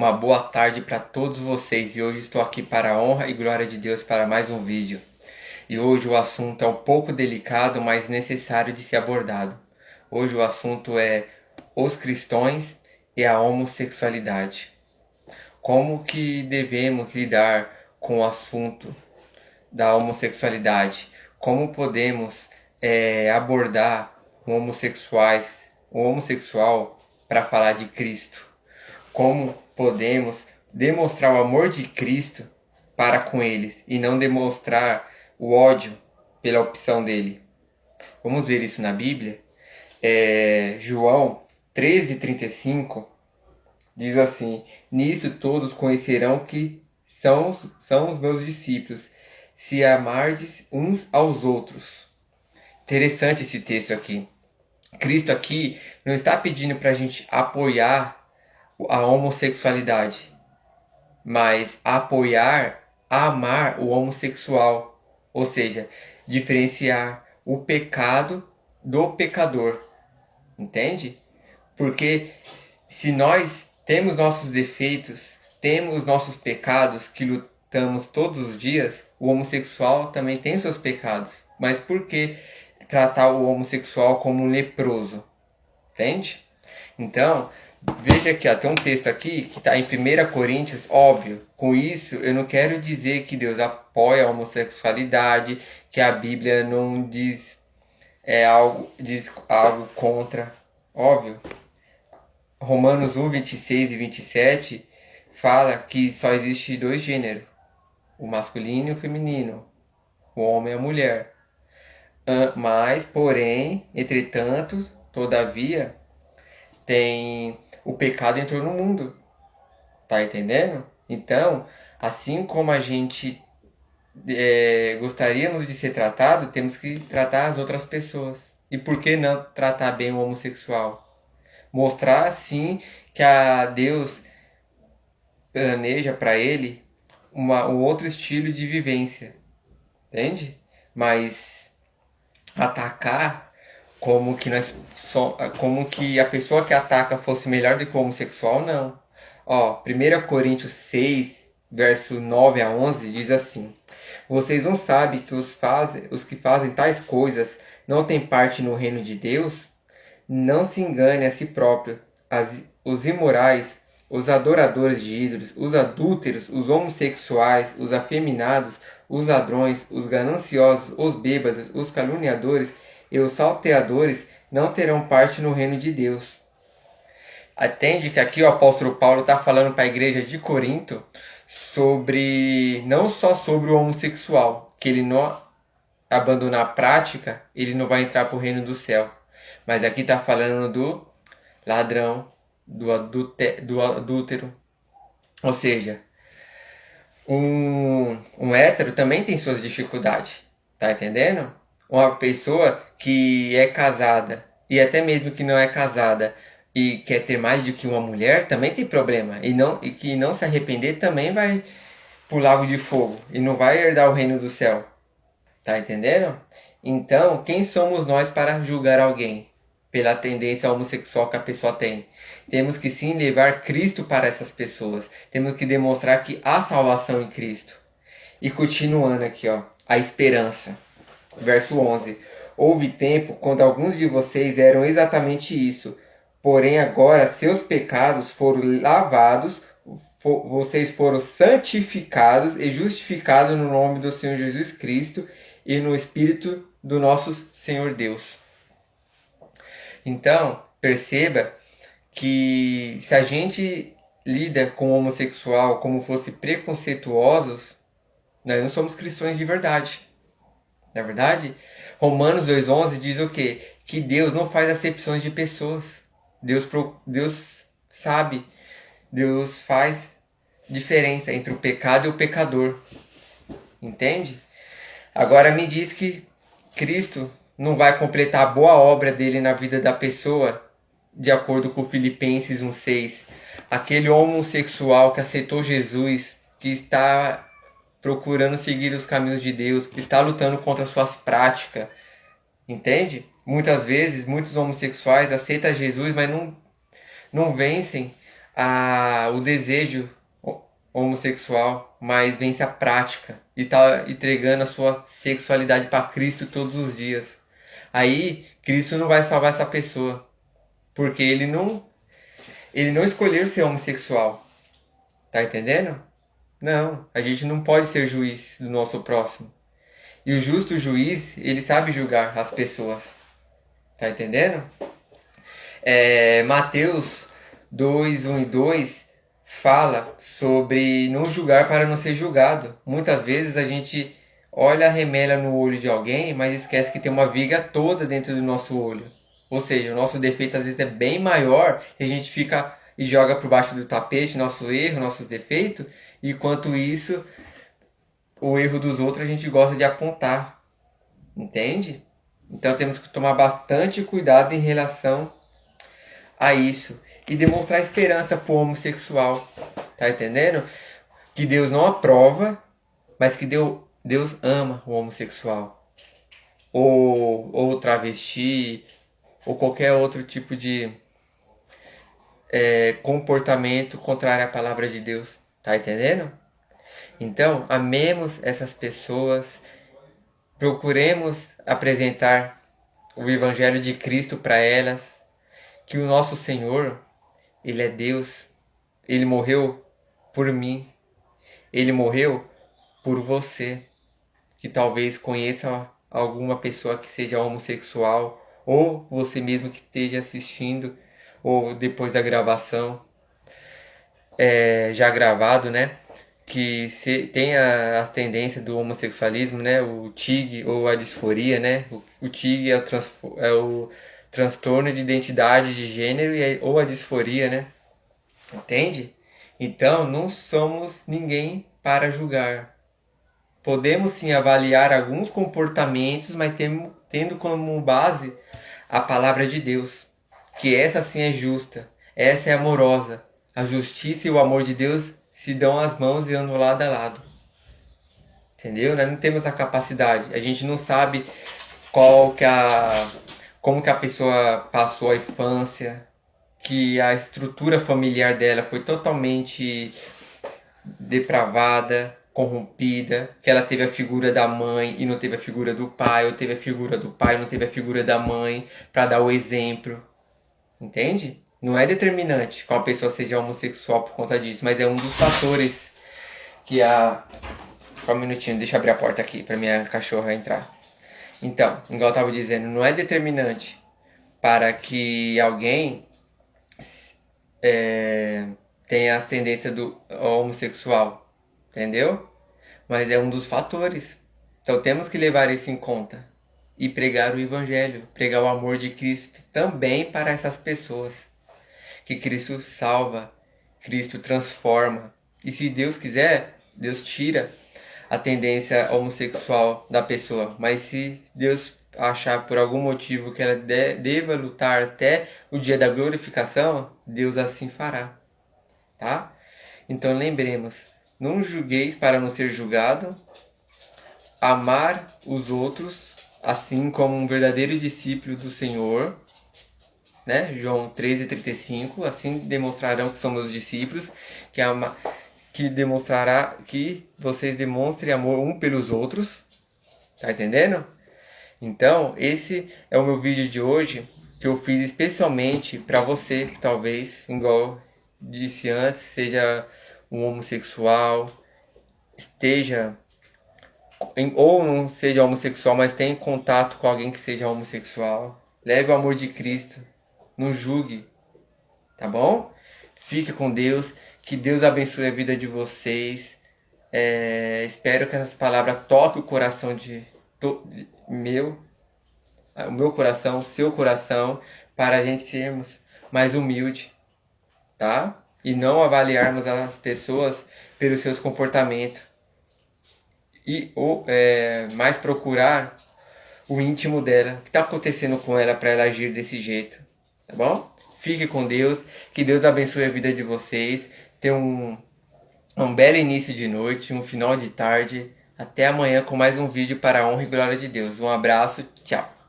Uma boa tarde para todos vocês e hoje estou aqui para a honra e glória de Deus para mais um vídeo. E hoje o assunto é um pouco delicado, mas necessário de ser abordado. Hoje o assunto é os cristãos e a homossexualidade. Como que devemos lidar com o assunto da homossexualidade? Como podemos abordar o homossexual para falar de Cristo? Como podemos demonstrar o amor de Cristo para com eles e não demonstrar o ódio pela opção dele? Vamos ver isso na Bíblia. João 13:35 diz assim: nisso todos conhecerão que são os meus discípulos, se amardes uns aos outros. Interessante esse texto aqui. Cristo aqui não está pedindo para a gente apoiar a homossexualidade, mas apoiar, amar o homossexual, ou seja, diferenciar o pecado do pecador, entende? Porque se nós temos nossos defeitos, temos nossos pecados que lutamos todos os dias, o homossexual também tem seus pecados, mas por que tratar o homossexual como um leproso? Entende? Então, veja aqui, ó, tem um texto aqui que está em 1 Coríntios, óbvio. Com isso, eu não quero dizer que Deus apoia a homossexualidade, que a Bíblia não diz algo contra. Óbvio. Romanos 1:26 e 27 fala que só existe dois gêneros, o masculino e o feminino, o homem e a mulher. Mas, porém, entretanto, todavia, o pecado entrou no mundo. Tá entendendo? Então, assim como a gente gostaríamos de ser tratado, temos que tratar as outras pessoas. E por que não tratar bem o homossexual? Mostrar, sim, que a Deus planeja para ele um outro estilo de vivência. Entende? Mas atacar como que a pessoa que ataca fosse melhor do que o homossexual, não. Ó, 1 Coríntios 6, verso 9 a 11 diz assim: vocês não sabem que os que fazem tais coisas não têm parte no reino de Deus? Não se engane a si próprio. Os imorais, os adoradores de ídolos, os adúlteros, os homossexuais, os afeminados, os ladrões, os gananciosos, os bêbados, os caluniadores e os salteadores não terão parte no reino de Deus. Atende que aqui o apóstolo Paulo está falando para a igreja de Corinto não só sobre o homossexual, que ele não abandonar a prática, ele não vai entrar para o reino do céu. Mas aqui está falando do ladrão, do adúltero. Ou seja, um hétero também tem suas dificuldades. Tá entendendo? Uma pessoa que é casada e até mesmo que não é casada e quer ter mais do que uma mulher também tem problema. E que não se arrepender também vai pro lago de fogo e não vai herdar o reino do céu. Tá entendendo? Então, quem somos nós para julgar alguém pela tendência homossexual que a pessoa tem? Temos que sim levar Cristo para essas pessoas. Temos que demonstrar que há salvação em Cristo. E continuando aqui, ó, a esperança. Verso 11. Houve tempo quando alguns de vocês eram exatamente isso. Porém agora seus pecados foram lavados, vocês foram santificados e justificados no nome do Senhor Jesus Cristo e no Espírito do nosso Senhor Deus. Então, perceba que se a gente lida com o homossexual como fosse preconceituosos, nós não somos cristãos de verdade. Na verdade, Romanos 2:11 diz o quê? Que Deus não faz acepções de pessoas. Deus sabe, Deus faz diferença entre o pecado e o pecador. Entende? Agora me diz que Cristo não vai completar a boa obra dele na vida da pessoa, de acordo com Filipenses 1:6. Aquele homossexual que aceitou Jesus, que está procurando seguir os caminhos de Deus, está lutando contra suas práticas, entende? Muitas vezes, muitos homossexuais aceitam Jesus, mas não vencem o desejo homossexual, mas vence a prática e tá entregando a sua sexualidade para Cristo todos os dias. Aí Cristo não vai salvar essa pessoa, porque ele não escolheu ser homossexual. Tá entendendo? Não, a gente não pode ser juiz do nosso próximo. E o justo juiz, ele sabe julgar as pessoas. Tá entendendo? Mateus 2, 1 e 2 fala sobre não julgar para não ser julgado. Muitas vezes a gente olha a remela no olho de alguém, mas esquece que tem uma viga toda dentro do nosso olho. Ou seja, o nosso defeito às vezes é bem maior e a gente fica e joga por baixo do tapete nosso erro, nossos defeitos, e enquanto isso, o erro dos outros a gente gosta de apontar. Entende? Então temos que tomar bastante cuidado em relação a isso e demonstrar esperança pro homossexual. Tá entendendo? Que Deus não aprova, mas que Deus ama o homossexual. Ou travesti, ou qualquer outro tipo de comportamento contrário à palavra de Deus. Tá entendendo? Então, amemos essas pessoas, procuremos apresentar o Evangelho de Cristo para elas, que o nosso Senhor, Ele é Deus, Ele morreu por mim, Ele morreu por você, que talvez conheça alguma pessoa que seja homossexual, ou você mesmo que esteja assistindo, ou depois da gravação, já gravado, né? Que tem as tendências do homossexualismo, né? O TIG ou a disforia, né? O TIG é o transtorno de identidade de gênero ou a disforia, né? Entende? Então, não somos ninguém para julgar. Podemos sim avaliar alguns comportamentos, mas tendo como base a palavra de Deus, que essa sim é justa, essa é amorosa. A justiça e o amor de Deus se dão as mãos e andam lado a lado. Entendeu? Nós não temos a capacidade. A gente não sabe como que a pessoa passou a infância, que a estrutura familiar dela foi totalmente depravada, corrompida, que ela teve a figura da mãe e não teve a figura do pai, ou teve a figura do pai e não teve a figura da mãe, para dar o exemplo. Entende? Não é determinante que uma pessoa seja homossexual por conta disso, mas é um dos fatores que a... Só um minutinho, deixa eu abrir a porta aqui para minha cachorra entrar. Então, igual eu estava dizendo, não é determinante para que alguém tenha as tendências do homossexual, entendeu? Mas é um dos fatores. Então temos que levar isso em conta e pregar o evangelho, pregar o amor de Cristo também para essas pessoas. Que Cristo salva, Cristo transforma. E se Deus quiser, Deus tira a tendência homossexual da pessoa. Mas se Deus achar por algum motivo que ela deva lutar até o dia da glorificação, Deus assim fará. Tá? Então lembremos, não julgueis para não ser julgado, amar os outros, assim como um verdadeiro discípulo do Senhor, né? João 13:35, assim demonstrarão que são meus discípulos, que demonstrará que vocês demonstrem amor um pelos outros, tá entendendo? Então, esse é o meu vídeo de hoje, que eu fiz especialmente para você que talvez, igual disse antes, seja um homossexual, esteja ou não seja homossexual, mas tenha contato com alguém que seja homossexual. Leve o amor de Cristo, não julgue, tá bom? Fique com Deus, que Deus abençoe a vida de vocês. Espero que essas palavras toquem o coração o meu coração, o seu coração, para a gente sermos mais humildes, tá? E não avaliarmos as pessoas pelos seus comportamentos. Mais procurar o íntimo dela, o que está acontecendo com ela para ela agir desse jeito, tá bom? Fique com Deus, que Deus abençoe a vida de vocês, tenham um belo início de noite, um final de tarde, até amanhã com mais um vídeo para a honra e glória de Deus. Um abraço, tchau!